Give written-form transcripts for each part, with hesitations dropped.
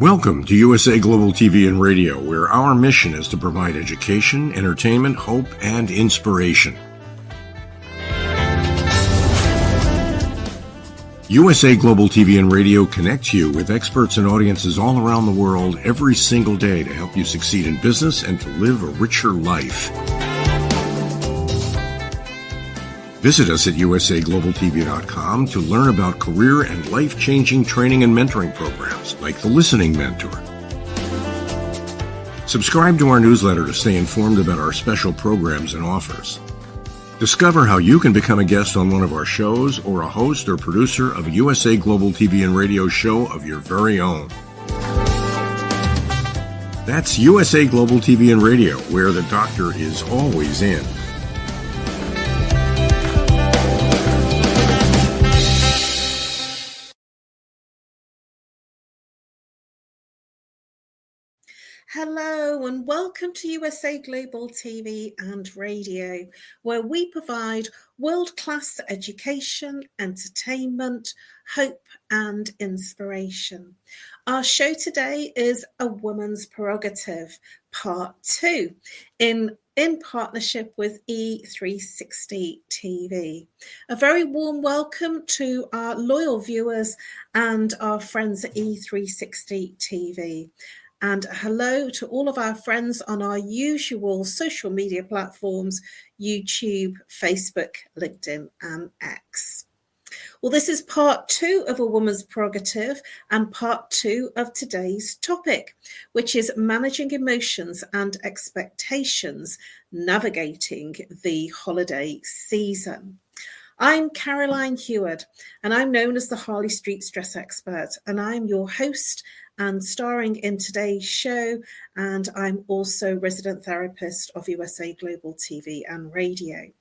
Welcome to USA Global TV and Radio, where our mission is to provide education, entertainment, hope, and inspiration. USA Global TV and Radio connects you with experts and audiences all around the world every single day to help you succeed in business and to live a richer life. Visit us at usaglobaltv.com to learn about career and life-changing training and mentoring programs like the Listening Mentor. Subscribe to our newsletter to stay informed about our special programs and offers. Discover how you can become a guest on one of our shows or a host or producer of a USA Global TV and Radio show of your very own. That's USA Global TV and Radio, where the doctor is always in. Hello and welcome to USA Global TV and Radio, where we provide world-class education, entertainment, hope and inspiration. Our show today is A Woman's Prerogative, Part 2, in partnership with E360 TV. A very warm welcome to our loyal viewers and our friends at E360 TV. And hello to all of our friends on our usual social media platforms, YouTube, Facebook, LinkedIn, and X. Well, this is part 2 of A Woman's Prerogative and part 2 of today's topic, which is managing emotions and expectations, navigating the holiday season. I'm Caroline Heward, and I'm known as the Harley Street Stress Expert, and I'm your host and starring in today's show, and I'm also resident therapist of USA Global TV and Radio.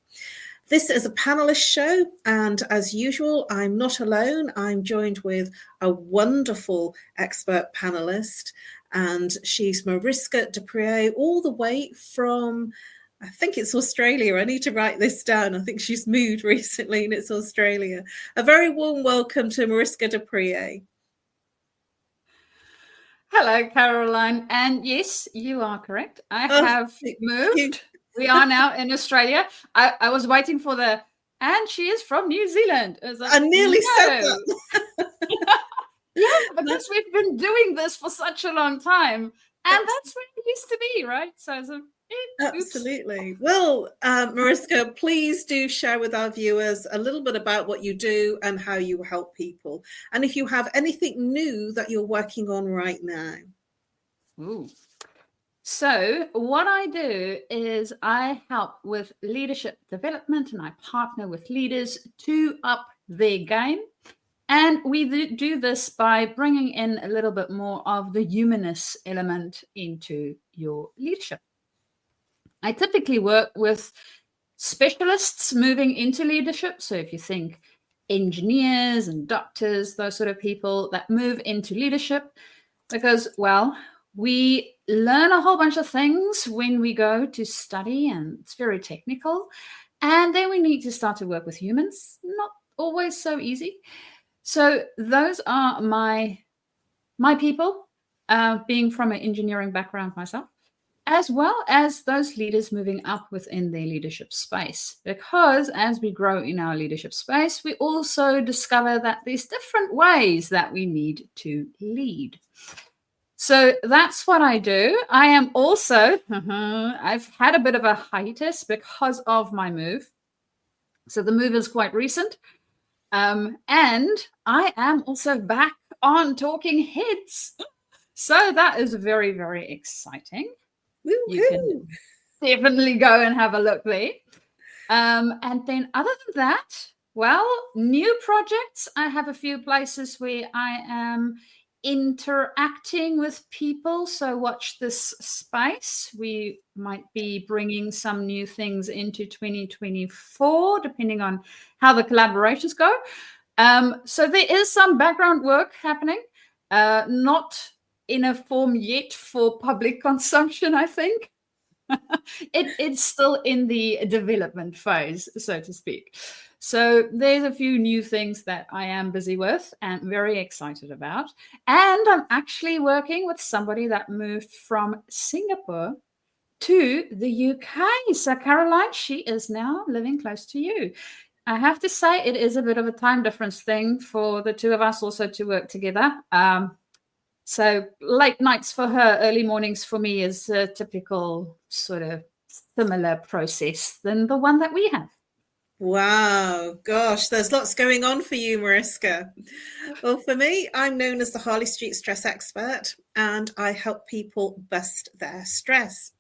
This is a panelist show, and as usual, I'm not alone. I'm joined with a wonderful expert panelist, and she's Mariska all the way from, I think it's Australia. I need to write this down. I think she's moved recently and it's Australia. A very warm welcome to Mariska Hello, Caroline. And yes, you are correct. I have moved. We are now in Australia. I was waiting for and she is from New Zealand. I nearly said that. Yeah, because we've been doing this for such a long time. And that's where it used to be, right? So it's absolutely. Well, Mariska, please do share with our viewers a little bit about what you do and how you help people. And if you have anything new that you're working on right now. Ooh. So what I do is I help with leadership development, and I partner with leaders to up their game. And we do this by bringing in a little bit more of the humanist element into your leadership. I typically work with specialists moving into leadership. So if you think engineers and doctors, those sort of people that move into leadership, because, well, we learn a whole bunch of things when we go to study, and it's very technical. And then we need to start to work with humans. Not always so easy. So those are my people, being from an engineering background myself, as well as those leaders moving up within their leadership space. Because as we grow in our leadership space, we also discover that there's different ways that we need to lead. So that's what I do. I am also, I've had a bit of a hiatus because of my move. So the move is quite recent. And I am also back on Talking Heads. So that is very, very exciting. Woo-hoo. You can definitely go and have a look there. And then other than that, well, new projects. I have a few places where I am interacting with people. So watch this space. We might be bringing some new things into 2024, depending on how the collaborations go. So there is some background work happening, not in a form yet for public consumption, I think. It's still in the development phase, so to speak. So there's a few new things that I am busy with and very excited about. And I'm actually working with somebody that moved from Singapore to the UK. So Caroline, she is now living close to you. I have to say it is a bit of a time difference thing for the two of us also to work together. So late nights for her, early mornings for me is a typical sort of similar process than the one that we have. Wow, gosh, there's lots going on for you, Mariska. Well, for me, I'm known as the Harley Street Stress Expert, and I help people bust their stress.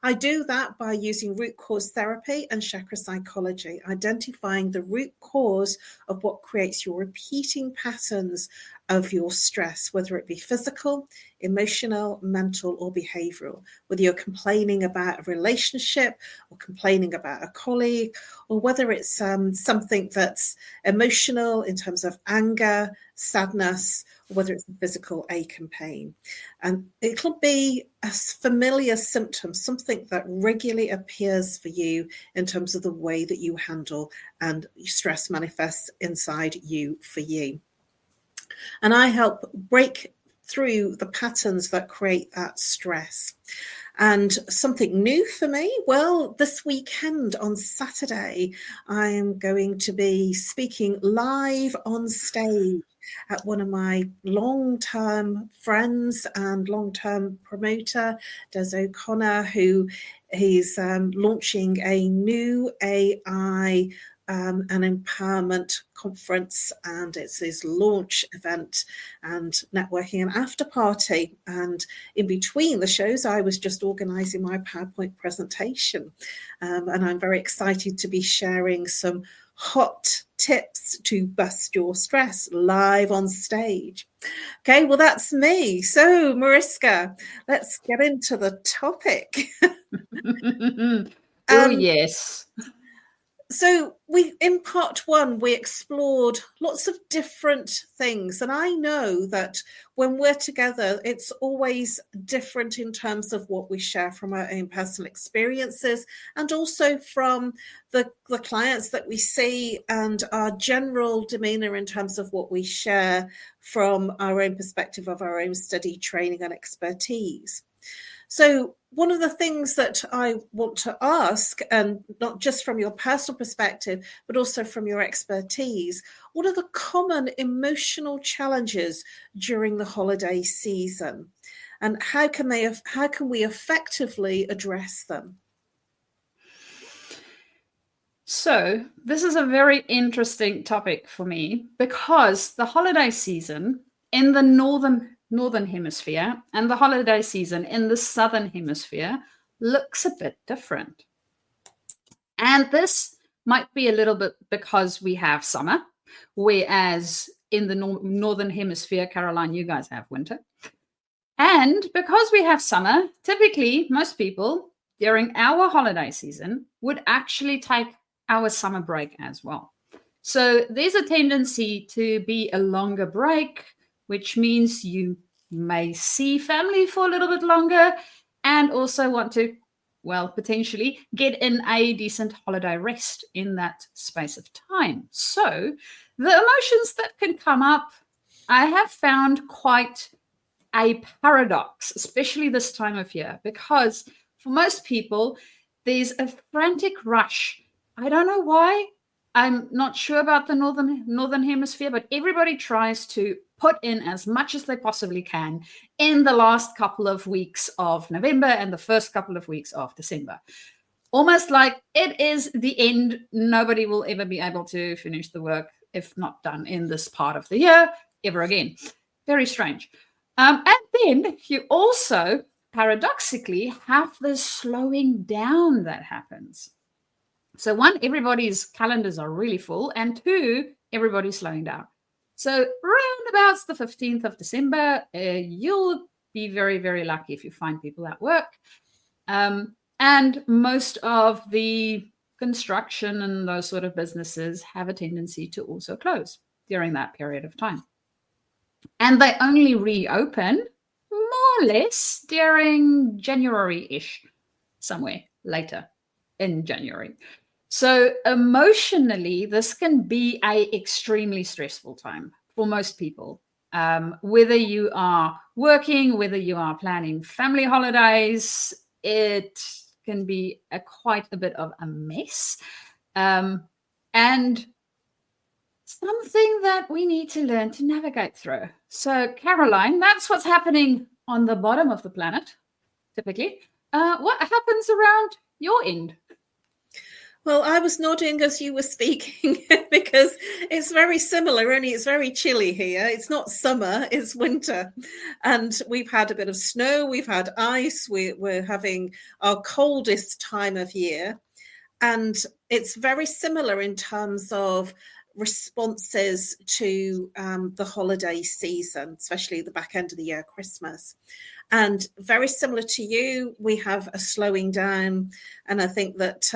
I do that by using root cause therapy and chakra psychology, identifying the root cause of what creates your repeating patterns of your stress, whether it be physical, emotional, mental, or behavioral, whether you're complaining about a relationship or complaining about a colleague, or whether it's something that's emotional in terms of anger, sadness, or whether it's a physical ache and pain. And it could be a familiar symptom, something that regularly appears for you in terms of the way that you handle and stress manifests inside you for you. And I help break through the patterns that create that stress. And something new for me, well, this weekend on Saturday, I am going to be speaking live on stage at one of my long-term friends and long-term promoter, Des O'Connor, who he's launching a new AI an empowerment conference, and it's his launch event and networking and after party. And in between the shows, I was just organizing my PowerPoint presentation. And I'm very excited to be sharing some hot tips to bust your stress live on stage. Okay, well, that's me. So, Mariska, let's get into the topic. Oh, yes. So in part one, we explored lots of different things. And I know that when we're together, it's always different in terms of what we share from our own personal experiences and also from the clients that we see and our general demeanor in terms of what we share from our own perspective of our own study, training and expertise. So one of the things that I want to ask, and not just from your personal perspective, but also from your expertise, what are the common emotional challenges during the holiday season? And how can we effectively address them? So this is a very interesting topic for me because the holiday season in the northern hemisphere and the holiday season in the southern hemisphere looks a bit different. And this might be a little bit because we have summer, whereas in the northern hemisphere, Caroline, you guys have winter. And because we have summer, typically most people during our holiday season would actually take our summer break as well. So there's a tendency to be a longer break, which means you may see family for a little bit longer and also want to, well, potentially get in a decent holiday rest in that space of time. So the emotions that can come up, I have found quite a paradox, especially this time of year, because for most people, there's a frantic rush. I don't know why. I'm not sure about the northern hemisphere, but everybody tries to put in as much as they possibly can in the last couple of weeks of November and the first couple of weeks of December. Almost like it is the end. Nobody will ever be able to finish the work if not done in this part of the year ever again. Very strange. And then you also paradoxically have this slowing down that happens. So one, everybody's calendars are really full, and two, everybody's slowing down. So roundabouts the 15th of December, you'll be very, very lucky if you find people at work. And most of the construction and those sort of businesses have a tendency to also close during that period of time. And they only reopen more or less during January-ish. somewhere later in January. So emotionally, this can be a extremely stressful time for most people. Whether you are working, whether you are planning family holidays, it can be quite a bit of a mess. And something that we need to learn to navigate through. So, Caroline, that's what's happening on the bottom of the planet, typically. What happens around your end? Well, I was nodding as you were speaking because it's very similar, only it's very chilly here. It's not summer, it's winter. And we've had a bit of snow, we've had ice, we're having our coldest time of year. And it's very similar in terms of responses to the holiday season, especially the back end of the year, Christmas. And very similar to you, we have a slowing down. And I think that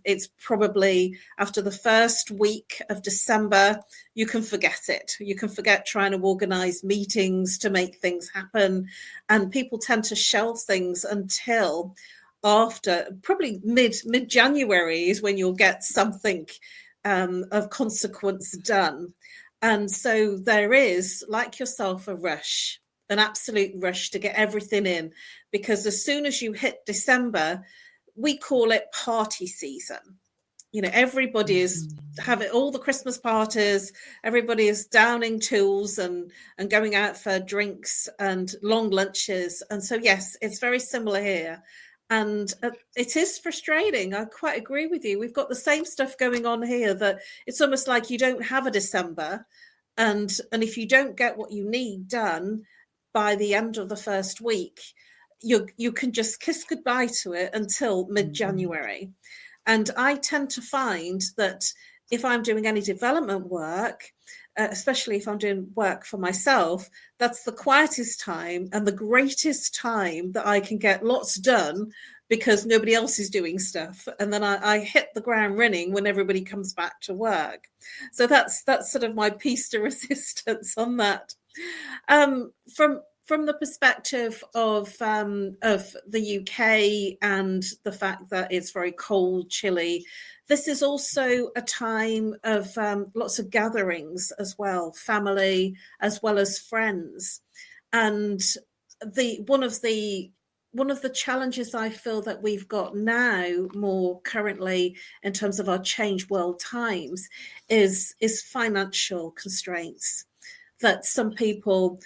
it's probably after the first week of December, you can forget it. You can forget trying to organize meetings to make things happen. And people tend to shelve things until after probably mid-January is when you'll get something of consequence done. And so there is, like yourself, a rush. An absolute rush to get everything in, because as soon as you hit December, we call it party season. You know, everybody is having all the Christmas parties, everybody is downing tools and going out for drinks and long lunches. And so, yes, it's very similar here. And it is frustrating. I quite agree with you. We've got the same stuff going on here, that it's almost like you don't have a December. And if you don't get what you need done by the end of the first week, you can just kiss goodbye to it until mid-January. And I tend to find that if I'm doing any development work, especially if I'm doing work for myself, that's the quietest time and the greatest time that I can get lots done, because nobody else is doing stuff. And then I hit the ground running when everybody comes back to work. So that's sort of my piece de resistance on that. From the perspective of the UK and the fact that it's very cold, chilly, this is also a time of lots of gatherings as well, family as well as friends. And one of the challenges I feel that we've got now more currently in terms of our changed world times is financial constraints, that some people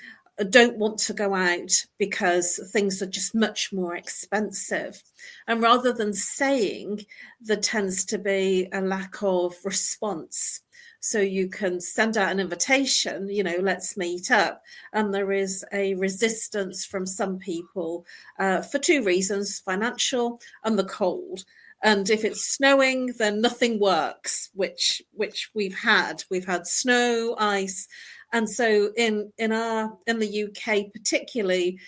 don't want to go out because things are just much more expensive. And rather than saying, there tends to be a lack of response. So you can send out an invitation, you know, let's meet up. And there is a resistance from some people for two reasons, financial and the cold. And if it's snowing, then nothing works, which we've had. We've had snow, ice. And so in the UK particularly,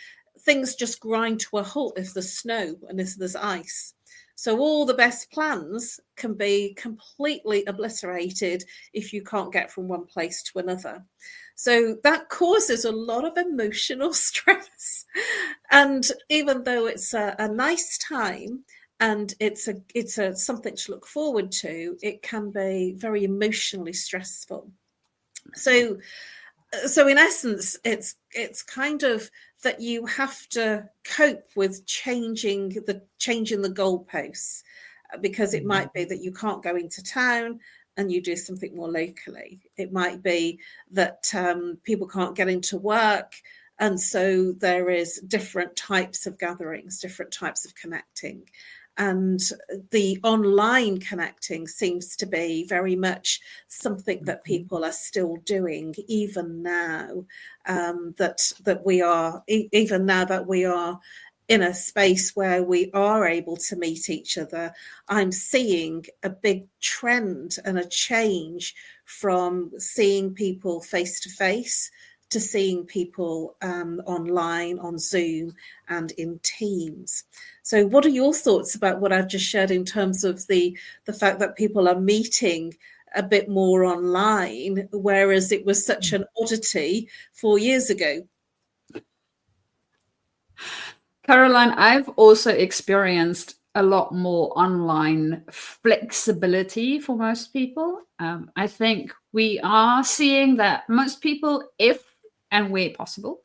things just grind to a halt if there's snow and if there's ice. So all the best plans can be completely obliterated if you can't get from one place to another. So that causes a lot of emotional stress. And even though it's a nice time and it's a something to look forward to, it can be very emotionally stressful. So in essence, it's kind of that you have to cope with changing the goalposts, because it might be that you can't go into town and you do something more locally. It might be that people can't get into work, and so there is different types of gatherings, different types of connecting. And the online connecting seems to be very much something that people are still doing, even now that we are in a space where we are able to meet each other. I'm seeing a big trend and a change from seeing people face to face to seeing people online, on Zoom and in Teams. So what are your thoughts about what I've just shared in terms of the fact that people are meeting a bit more online, whereas it was such an oddity 4 years ago? Caroline, I've also experienced a lot more online flexibility for most people. I think we are seeing that most people, if and where possible,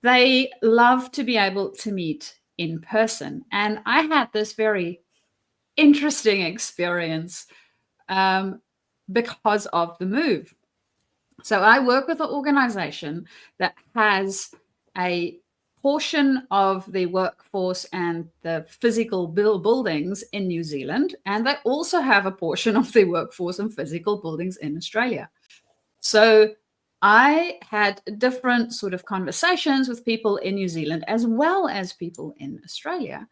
they love to be able to meet in person. And I had this very interesting experience because of the move. So I work with an organization that has a portion of the workforce and the physical buildings in New Zealand, and they also have a portion of the workforce and physical buildings in Australia. So I had different sort of conversations with people in New Zealand as well as people in Australia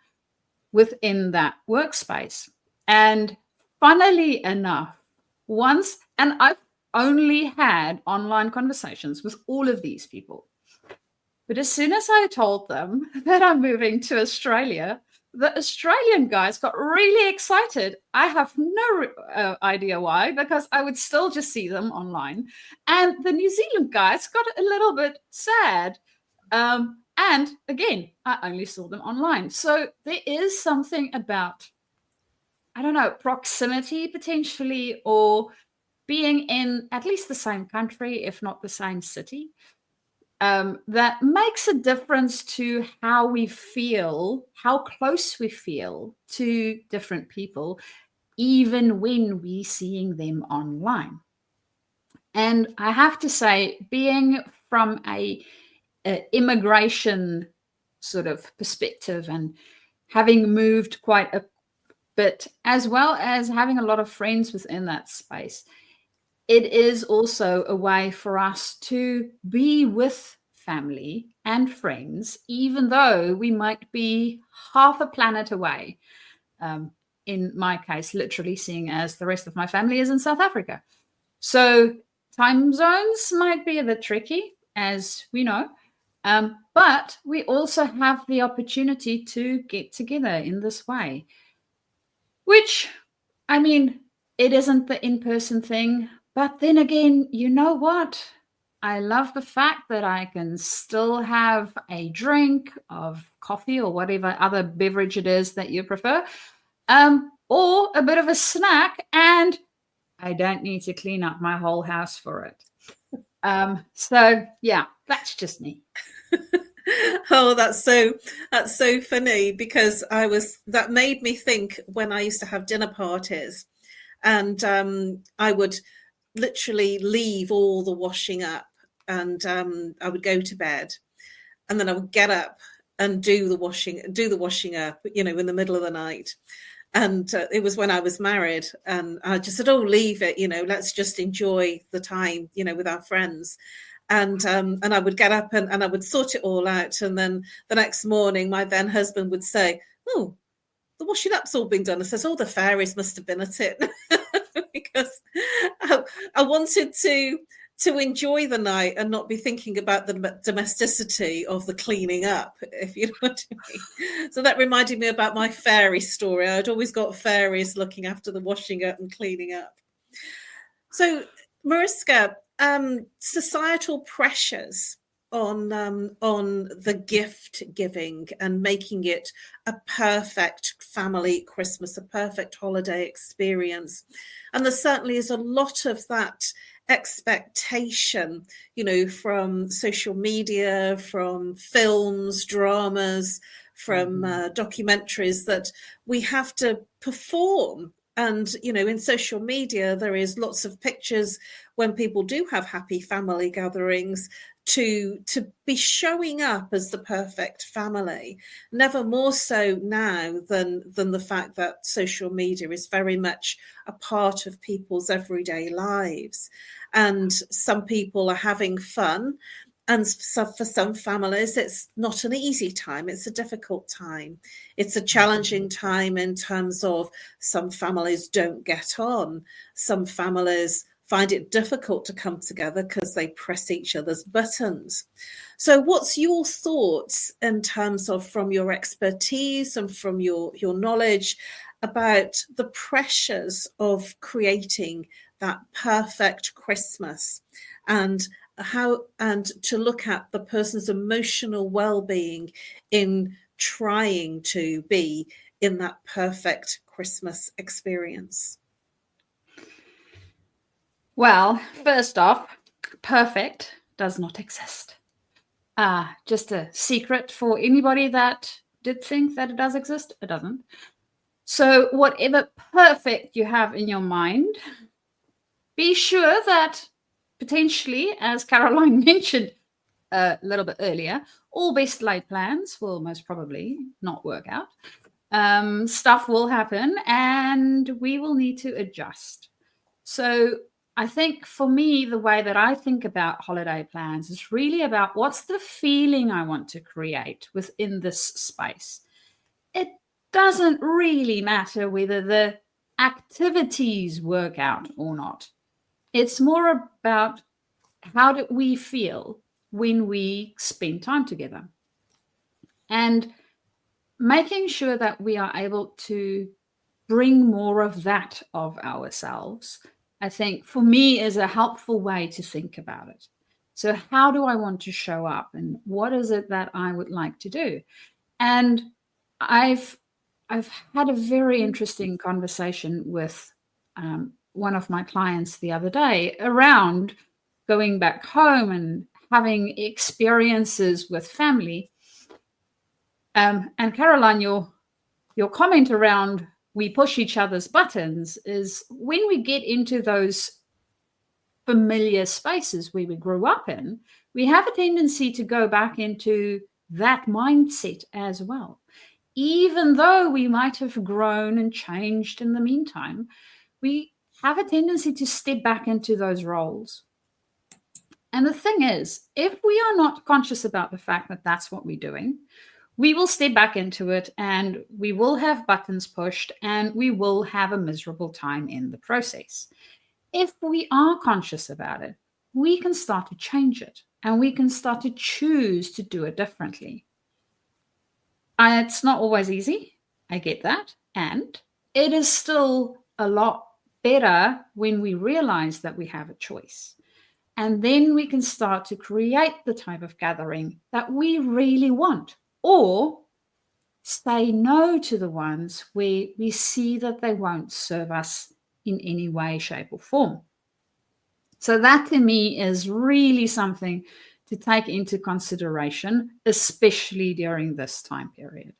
within that workspace. And funnily enough, and I've only had online conversations with all of these people. But as soon as I told them that I'm moving to Australia, the Australian guys got really excited. I have no idea why, because I would still just see them online. And the New Zealand guys got a little bit sad. And again, I only saw them online. So there is something about, I don't know, proximity potentially, or being in at least the same country, if not the same city, that makes a difference to how we feel, how close we feel to different people, even when we're seeing them online. And I have to say, being from a immigration sort of perspective and having moved quite a bit, as well as having a lot of friends within that space, it is also a way for us to be with family and friends, even though we might be half a planet away. In my case, literally, seeing as the rest of my family is in South Africa. So time zones might be a bit tricky, as we know. But we also have the opportunity to get together in this way, which, I mean, it isn't the in-person thing. But then again, you know what? I love the fact that I can still have a drink of coffee or whatever other beverage it is that you prefer, or a bit of a snack, and I don't need to clean up my whole house for it. So yeah, that's just me. Oh, that's so funny, because that made me think when I used to have dinner parties, and I would literally leave all the washing up, and I would go to bed, and then I would get up and do the washing up, in the middle of the night. And it was when I was married, and I just said, "Oh, leave it, let's just enjoy the time, with our friends." And I would get up and I would sort it all out, and then the next morning, my then husband would say, "Oh, the washing up's all been done." I says, "Oh, the fairies must have been at it," because I wanted to enjoy the night and not be thinking about the domesticity of the cleaning up, if you know what I mean. So that reminded me about my fairy story. I'd always got fairies looking after the washing up and cleaning up. So, Mariska, societal pressures on the gift giving and making it a perfect family Christmas, a perfect holiday experience. And there certainly is a lot of that expectation, from social media, from films, dramas, from documentaries, that we have to perform. And, in social media, there is lots of pictures when people do have happy family gatherings to be showing up as the perfect family, never more so now than the fact that social media is very much a part of people's everyday lives. And some people are having fun. And so for some families, it's not an easy time. It's a difficult time. It's a challenging time in terms of some families don't get on. Some families find it difficult to come together because they press each other's buttons. So what's your thoughts in terms of, from your expertise and from your knowledge, about the pressures of creating that perfect Christmas, and to look at the person's emotional well-being in trying to be in that perfect Christmas experience? Well, first off, perfect does not exist. Just a secret for anybody that did think that it does exist, it doesn't. So whatever perfect you have in your mind, be sure that potentially, as Caroline mentioned a little bit earlier, all best laid plans will most probably not work out. Stuff will happen and we will need to adjust. So I think for me, the way that I think about holiday plans is really about what's the feeling I want to create within this space. It doesn't really matter whether the activities work out or not. It's more about how do we feel when we spend time together, and making sure that we are able to bring more of that of ourselves, I think for me is a helpful way to think about it. So how do I want to show up, and what is it that I would like to do? And I've had a very interesting conversation with one of my clients the other day around going back home and having experiences with family. And Caroline, your comment around we push each other's buttons is when we get into those familiar spaces where we grew up in, we have a tendency to go back into that mindset as well. Even though we might have grown and changed in the meantime, we have a tendency to step back into those roles. And the thing is, if we are not conscious about the fact that that's what we're doing, we will step back into it and we will have buttons pushed and we will have a miserable time in the process. If we are conscious about it, we can start to change it and we can start to choose to do it differently. It's not always easy. I get that. And it is still a lot better when we realize that we have a choice. And then we can start to create the type of gathering that we really want, or say no to the ones where we see that they won't serve us in any way, shape, or form. So that to me is really something to take into consideration, especially during this time period.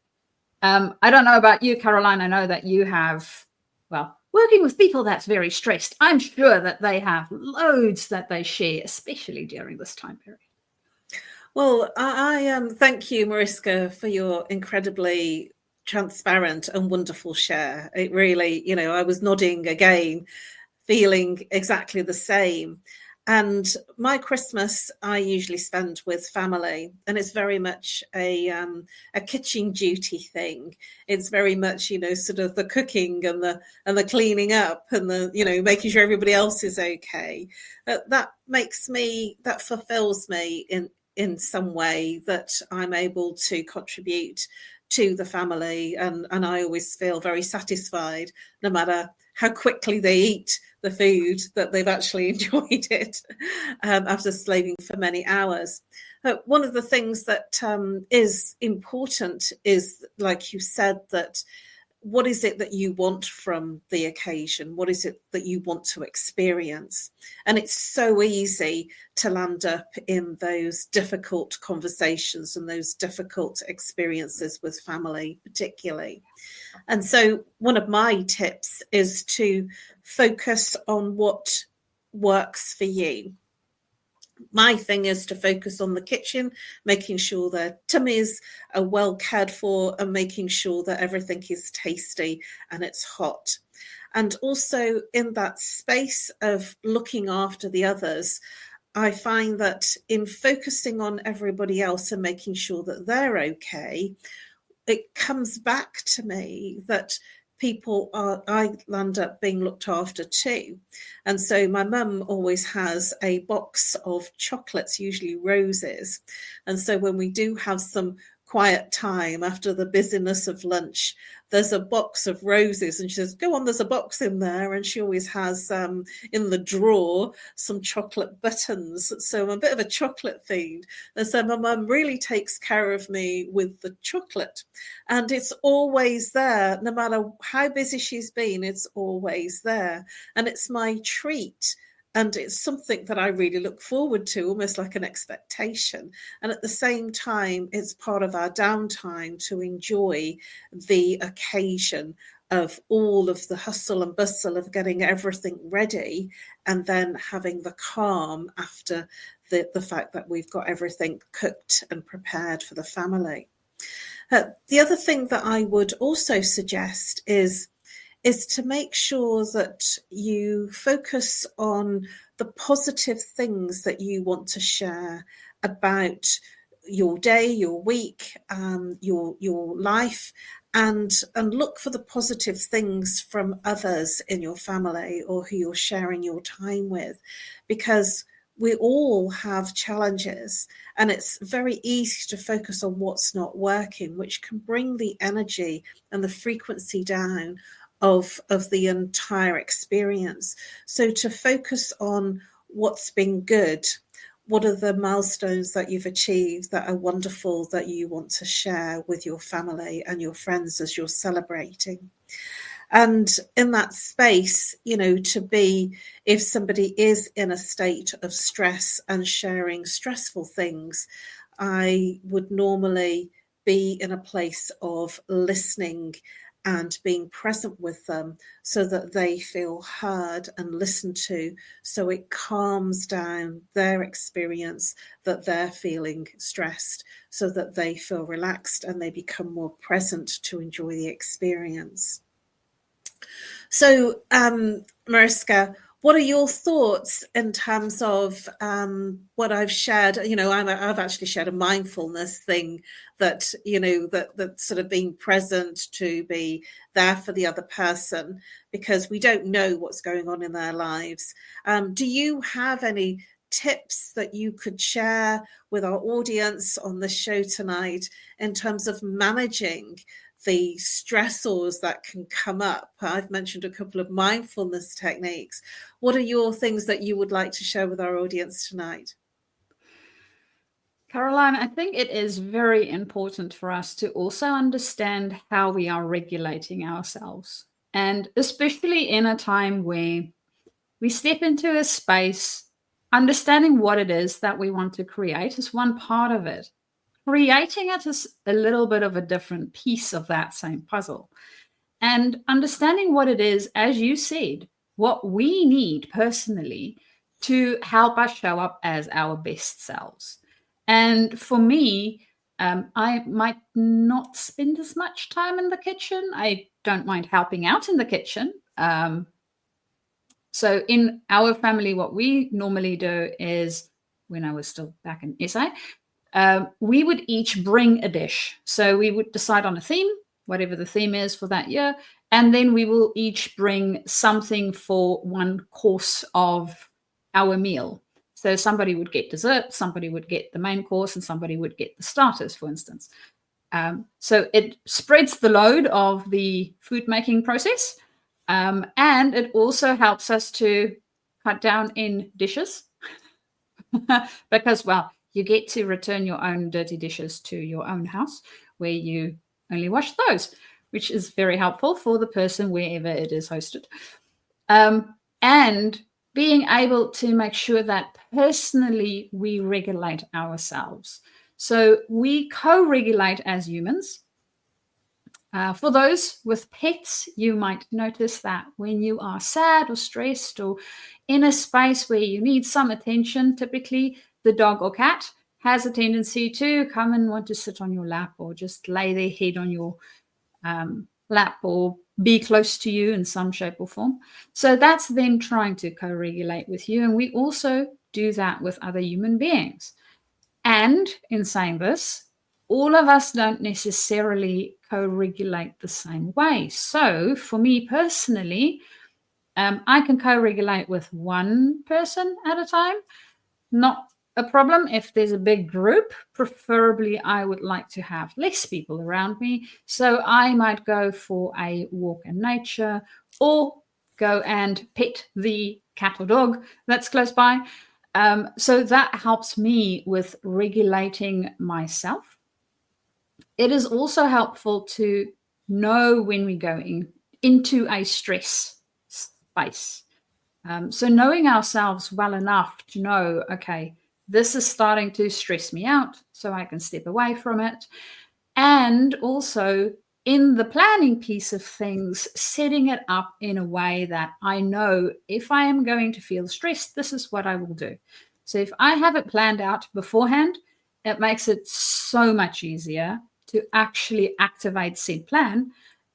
I don't know about you, Caroline. I know that you have, well, working with people that's very stressed. I'm sure that they have loads that they share, especially during this time period. Well, I thank you, Mariska, for your incredibly transparent and wonderful share. It really, I was nodding again, feeling exactly the same. And my Christmas, I usually spend with family, and it's very much a kitchen duty thing. It's very much, sort of the cooking and the cleaning up and the, making sure everybody else is okay. That fulfills me in some way, that I'm able to contribute to the family, and I always feel very satisfied, no matter how quickly they eat the food, that they've actually enjoyed it after slaving for many hours. One of the things that is important is, like you said, that what is it that you want from the occasion? What is it that you want to experience? And it's so easy to land up in those difficult conversations and those difficult experiences with family, particularly. And so one of my tips is to focus on what works for you. My thing is to focus on the kitchen, making sure their tummies are well cared for and making sure that everything is tasty and it's hot. And also in that space of looking after the others, I find that in focusing on everybody else and making sure that they're okay, it comes back to me that I land up being looked after too. And so my mum always has a box of chocolates, usually roses. And so when we do have some quiet time after the busyness of lunch, there's a box of roses, and she says, go on, there's a box in there. And she always has in the drawer some chocolate buttons. So I'm a bit of a chocolate fiend. And so my mum really takes care of me with the chocolate. And it's always there, no matter how busy she's been, it's always there. And it's my treat. And it's something that I really look forward to, almost like an expectation. And at the same time, it's part of our downtime to enjoy the occasion of all of the hustle and bustle of getting everything ready, and then having the calm after the fact that we've got everything cooked and prepared for the family. The other thing that I would also suggest is to make sure that you focus on the positive things that you want to share about your day, your week, your life, and look for the positive things from others in your family or who you're sharing your time with, because we all have challenges, and it's very easy to focus on what's not working, which can bring the energy and the frequency down of the entire experience. So to focus on what's been good, what are the milestones that you've achieved that are wonderful that you want to share with your family and your friends as you're celebrating. And in that space, to be, if somebody is in a state of stress and sharing stressful things, I would normally be in a place of listening and being present with them so that they feel heard and listened to, so it calms down their experience that they're feeling stressed, so that they feel relaxed and they become more present to enjoy the experience. So, Mariska, what are your thoughts in terms of what I've shared? I've actually shared a mindfulness thing that, that sort of being present, to be there for the other person, because we don't know what's going on in their lives. Do you have any tips that you could share with our audience on the show tonight in terms of managing the stressors that can come up? I've mentioned a couple of mindfulness techniques. What are your things that you would like to share with our audience tonight? Caroline, I think it is very important for us to also understand how we are regulating ourselves. And especially in a time where we step into a space, understanding what it is that we want to create is one part of it. Creating it is a little bit of a different piece of that same puzzle. And understanding what it is, as you said, what we need personally to help us show up as our best selves. And for me, I might not spend as much time in the kitchen. I don't mind helping out in the kitchen. So in our family, what we normally do is, when I was still back in SA, we would each bring a dish. So we would decide on a theme, whatever the theme is for that year, and then we will each bring something for one course of our meal. So somebody would get dessert, somebody would get the main course, and somebody would get the starters, for instance. So it spreads the load of the food making process, and it also helps us to cut down in dishes because, well, you get to return your own dirty dishes to your own house where you only wash those, which is very helpful for the person wherever it is hosted. And being able to make sure that personally we regulate ourselves. So we co-regulate as humans. For those with pets, you might notice that when you are sad or stressed or in a space where you need some attention, typically the dog or cat has a tendency to come and want to sit on your lap or just lay their head on your lap or be close to you in some shape or form. So that's them trying to co-regulate with you. And we also do that with other human beings. And in saying this, all of us don't necessarily co-regulate the same way. So for me personally, I can co-regulate with one person at a time, not a problem. If there's a big group, preferably I would like to have less people around me. So I might go for a walk in nature or go and pet the cat or dog that's close by. So that helps me with regulating myself. It is also helpful to know when we're going into a stress space. So knowing ourselves well enough to know, okay, this is starting to stress me out, so I can step away from it. And also in the planning piece of things, setting it up in a way that I know if I am going to feel stressed, this is what I will do. So if I have it planned out beforehand, it makes it so much easier to actually activate said plan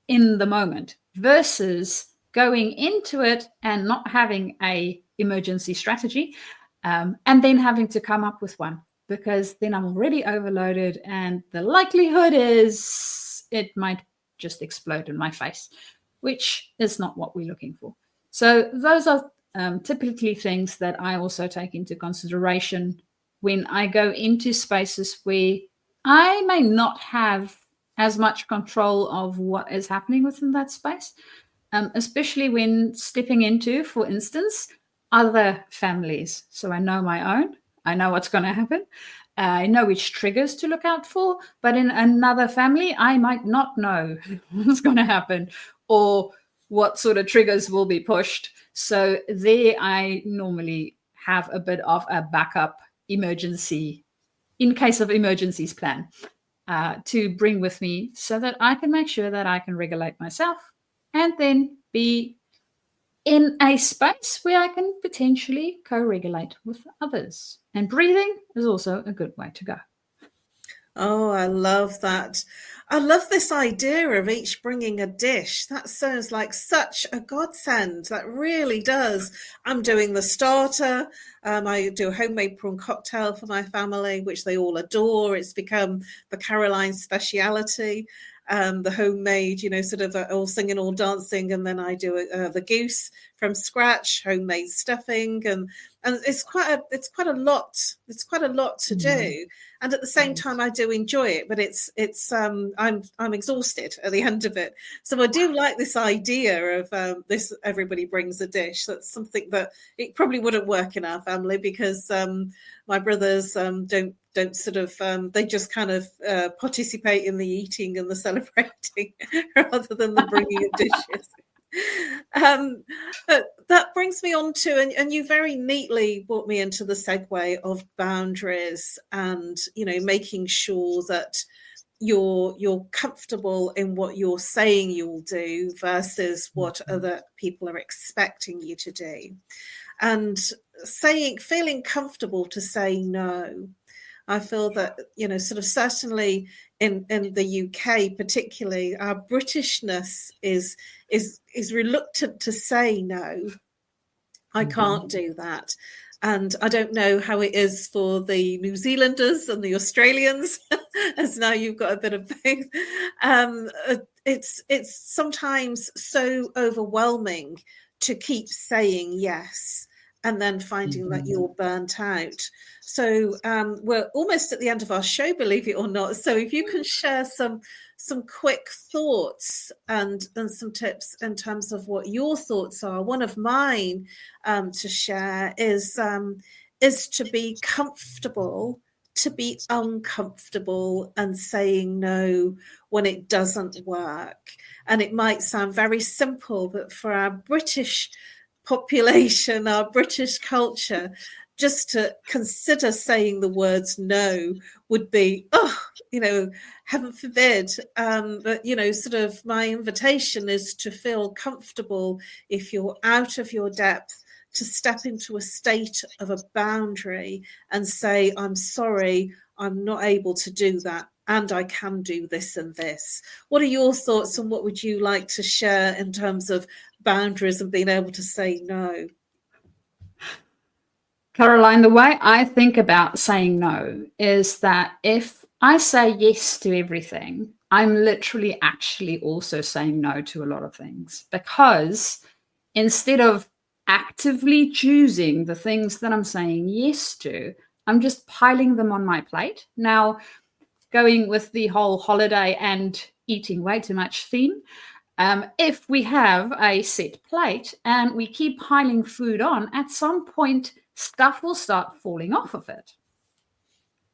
in the moment versus going into it and not having a emergency strategy, and then having to come up with one, because then I'm already overloaded and the likelihood is it might just explode in my face, which is not what we're looking for. So those are typically things that I also take into consideration when I go into spaces where I may not have as much control of what is happening within that space. Especially when stepping into, for instance, other families. So I know my own, I know what's going to happen, I know which triggers to look out for, but in another family, I might not know what's going to happen or what sort of triggers will be pushed. So there I normally have a bit of a backup emergency, in case of emergencies plan, to bring with me so that I can make sure that I can regulate myself and then be in a space where I can potentially co-regulate with others. And breathing is also a good way to go. Oh, I love that. I love this idea of each bringing a dish. That sounds like such a godsend. That really does. I'm doing the starter. I do a homemade prawn cocktail for my family, which they all adore. It's become the Caroline speciality. The homemade, sort of all singing, all dancing, and then I do the goose from scratch, homemade stuffing, and it's quite a lot. It's quite a lot to do, and at the same time, I do enjoy it. But I'm exhausted at the end of it. So I do like this idea of this. Everybody brings a dish. That's something that it probably wouldn't work in our family because my brothers don't sort of they just kind of participate in the eating and the celebrating rather than the bringing of dishes. But that brings me on to, and you very neatly brought me into the segue of boundaries and making sure that you're comfortable in what you're saying you'll do versus what other people are expecting you to do, and feeling comfortable to say no. I feel that, sort of certainly in the UK, particularly, our Britishness is reluctant to say no. I can't do that. And I don't know how it is for the New Zealanders and the Australians, as now you've got a bit of both. It's sometimes so overwhelming to keep saying yes and then finding that you're burnt out. So we're almost at the end of our show, believe it or not. So if you can share some quick thoughts and some tips in terms of what your thoughts are. One of mine to share is to be comfortable, to be uncomfortable, and saying no when it doesn't work. And it might sound very simple, but for our British population, our British culture, just to consider saying the words no would be, heaven forbid. But, sort of my invitation is to feel comfortable if you're out of your depth, to step into a state of a boundary and say, I'm sorry, I'm not able to do that. And I can do this and this. What are your thoughts and what would you like to share in terms of boundaries and being able to say no? Caroline, the way I think about saying no is that if I say yes to everything, I'm literally actually also saying no to a lot of things, because instead of actively choosing the things that I'm saying yes to, I'm just piling them on my plate. Now, going with the whole holiday and eating way too much theme, if we have a set plate and we keep piling food on, at some point, stuff will start falling off of it.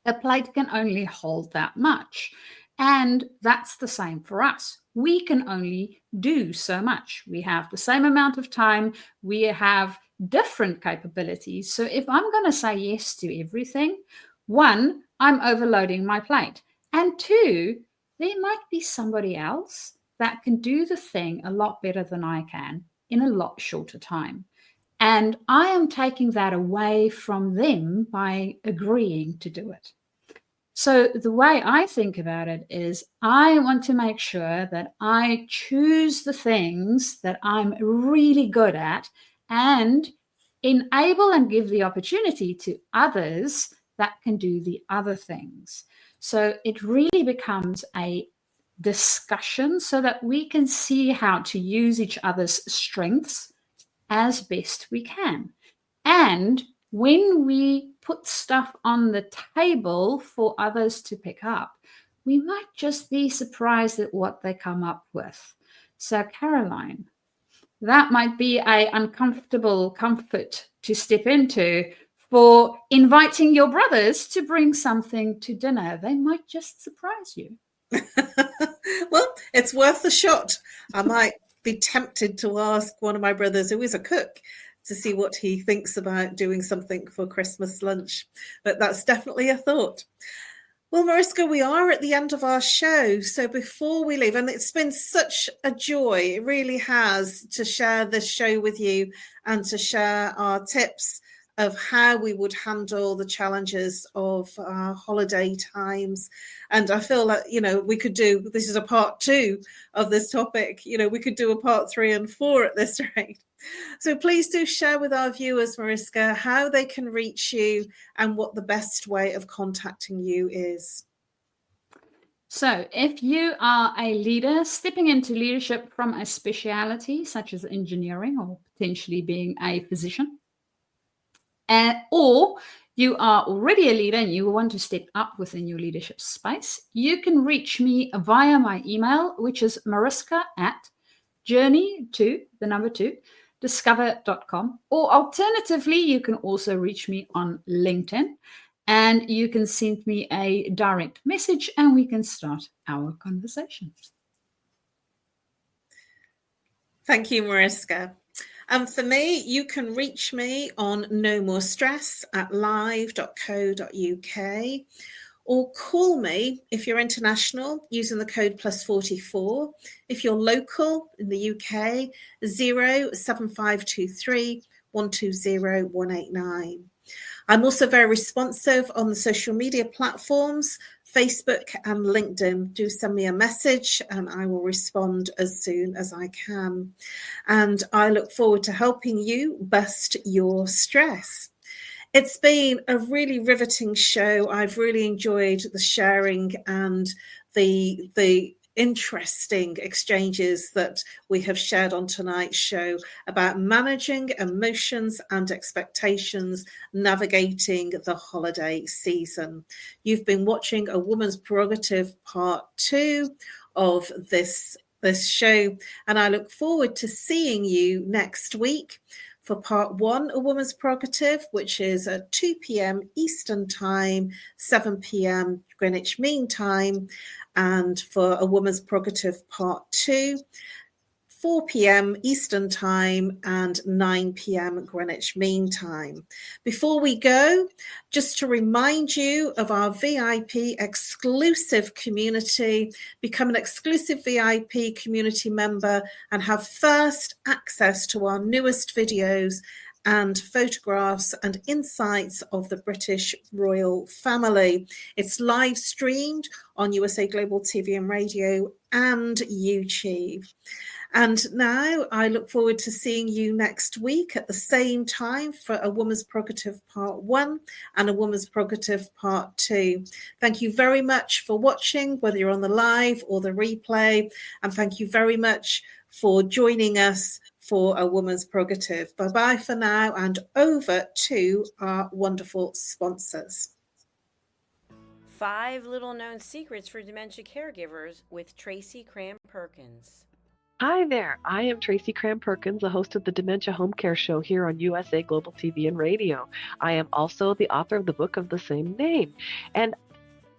A plate can only hold that much. And that's the same for us. We can only do so much. We have the same amount of time. We have different capabilities. So if I'm going to say yes to everything, one, I'm overloading my plate. And two, there might be somebody else that can do the thing a lot better than I can in a lot shorter time. And I am taking that away from them by agreeing to do it. So the way I think about it is I want to make sure that I choose the things that I'm really good at and enable and give the opportunity to others that can do the other things. So it really becomes a discussion so that we can see how to use each other's strengths as best we can. And when we put stuff on the table for others to pick up, we might just be surprised at what they come up with. So, Caroline, that might be an uncomfortable comfort to step into for inviting your brothers to bring something to dinner. They might just surprise you. Well, it's worth a shot. I might be tempted to ask one of my brothers, who is a cook, to see what he thinks about doing something for Christmas lunch. But that's definitely a thought. Well, Mariska, we are at the end of our show. So before we leave, and it's been such a joy, it really has, to share this show with you and to share our tips of how we would handle the challenges of our holiday times. And I feel like, we could do, this is a part 2 of this topic, we could do a part 3 and 4 at this rate. So please do share with our viewers, Mariska, how they can reach you and what the best way of contacting you is. So if you are a leader stepping into leadership from a speciality such as engineering or potentially being a physician, or you are already a leader and you want to step up within your leadership space, you can reach me via my email, which is mariska@journey2discover.com. Or alternatively, you can also reach me on LinkedIn and you can send me a direct message and we can start our conversation. Thank you, Mariska. And for me, you can reach me on nomorestress@live.co.uk or call me if you're international using the code +44. If you're local in the UK, 07523 120 189. I'm also very responsive on the social media platforms, Facebook and LinkedIn. Do send me a message and I will respond as soon as I can. And I look forward to helping you bust your stress. It's been a really riveting show. I've really enjoyed the sharing and the interesting exchanges that we have shared on tonight's show about managing emotions and expectations, navigating the holiday season. You've been watching A Woman's Prerogative Part 2 of this show, and I look forward to seeing you next week for Part 1, A Woman's Prerogative, which is at 2 p.m. Eastern Time, 7 p.m. Greenwich Mean Time, and for A Woman's Prerogative Part 2, 4 p.m. Eastern Time and 9 p.m. Greenwich Mean Time. Before we go, just to remind you of our VIP exclusive community, become an exclusive VIP community member and have first access to our newest videos and photographs and insights of the British royal family. It's live streamed on USA Global TV and Radio and YouTube. And now I look forward to seeing you next week at the same time for A Woman's Prerogative Part 1 and A Woman's Prerogative Part 2. Thank you very much for watching, whether you're on the live or the replay. And thank you very much for joining us for A Woman's Prerogative. Bye-bye for now, and over to our wonderful sponsors. 5 Little Known Secrets for Dementia Caregivers with Tracy Cram-Perkins. Hi there, I am Tracy Cram-Perkins, the host of the Dementia Home Care Show here on USA Global TV and Radio. I am also the author of the book of the same name. And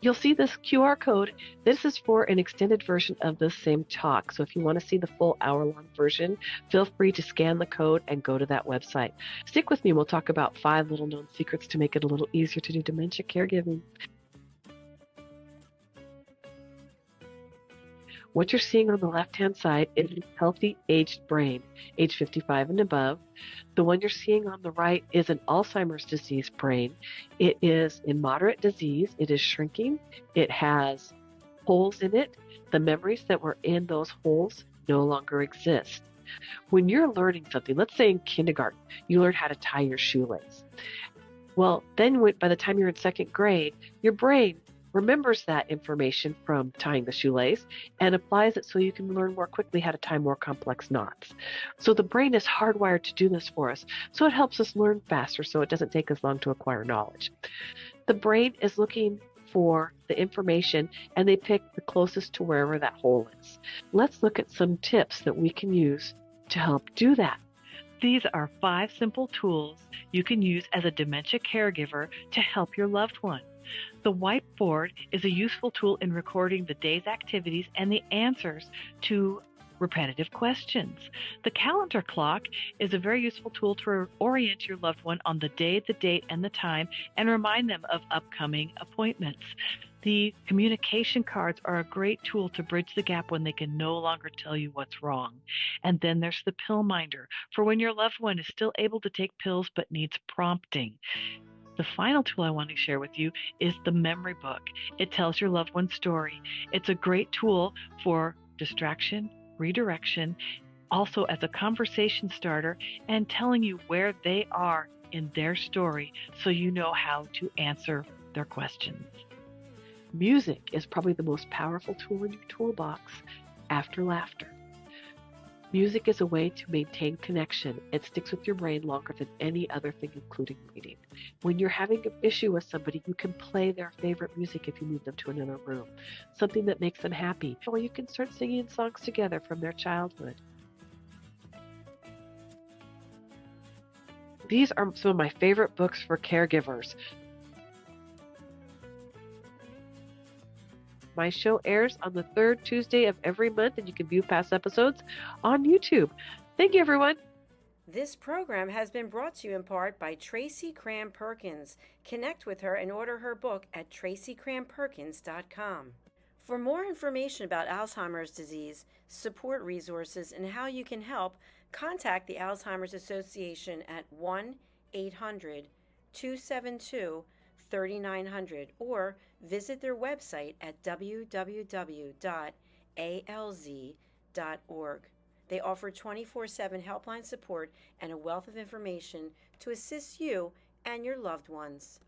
you'll see this QR code. This is for an extended version of the same talk. So if you want to see the full hour-long version, feel free to scan the code and go to that website. Stick with me. We'll talk about 5 little known secrets to make it a little easier to do dementia caregiving. What you're seeing on the left-hand side is a healthy aged brain, age 55 and above. The one you're seeing on the right is an Alzheimer's disease brain. It is in moderate disease. It is shrinking. It has holes in it. The memories that were in those holes no longer exist. When you're learning something, let's say in kindergarten, you learn how to tie your shoelace. Well, then by the time you're in 2nd grade, your brain remembers that information from tying the shoelace and applies it so you can learn more quickly how to tie more complex knots. So the brain is hardwired to do this for us. So it helps us learn faster so it doesn't take us long to acquire knowledge. The brain is looking for the information and they pick the closest to wherever that hole is. Let's look at some tips that we can use to help do that. These are 5 simple tools you can use as a dementia caregiver to help your loved one. The whiteboard is a useful tool in recording the day's activities and the answers to repetitive questions. The calendar clock is a very useful tool to orient your loved one on the day, the date, and the time, and remind them of upcoming appointments. The communication cards are a great tool to bridge the gap when they can no longer tell you what's wrong. And then there's the pill minder for when your loved one is still able to take pills but needs prompting. The final tool I want to share with you is the memory book. It tells your loved one's story. It's a great tool for distraction, redirection, also as a conversation starter, and telling you where they are in their story so you know how to answer their questions. Music is probably the most powerful tool in your toolbox after laughter. Music is a way to maintain connection. It sticks with your brain longer than any other thing, including reading. When you're having an issue with somebody, you can play their favorite music if you move them to another room, something that makes them happy, or you can start singing songs together from their childhood. These are some of my favorite books for caregivers. My show airs on the 3rd Tuesday of every month, and you can view past episodes on YouTube. Thank you, everyone. This program has been brought to you in part by Tracy Cram-Perkins. Connect with her and order her book at tracycramperkins.com. For more information about Alzheimer's disease, support resources, and how you can help, contact the Alzheimer's Association at 1-800-272-3900 or visit their website at www.alz.org. They offer 24/7 helpline support and a wealth of information to assist you and your loved ones.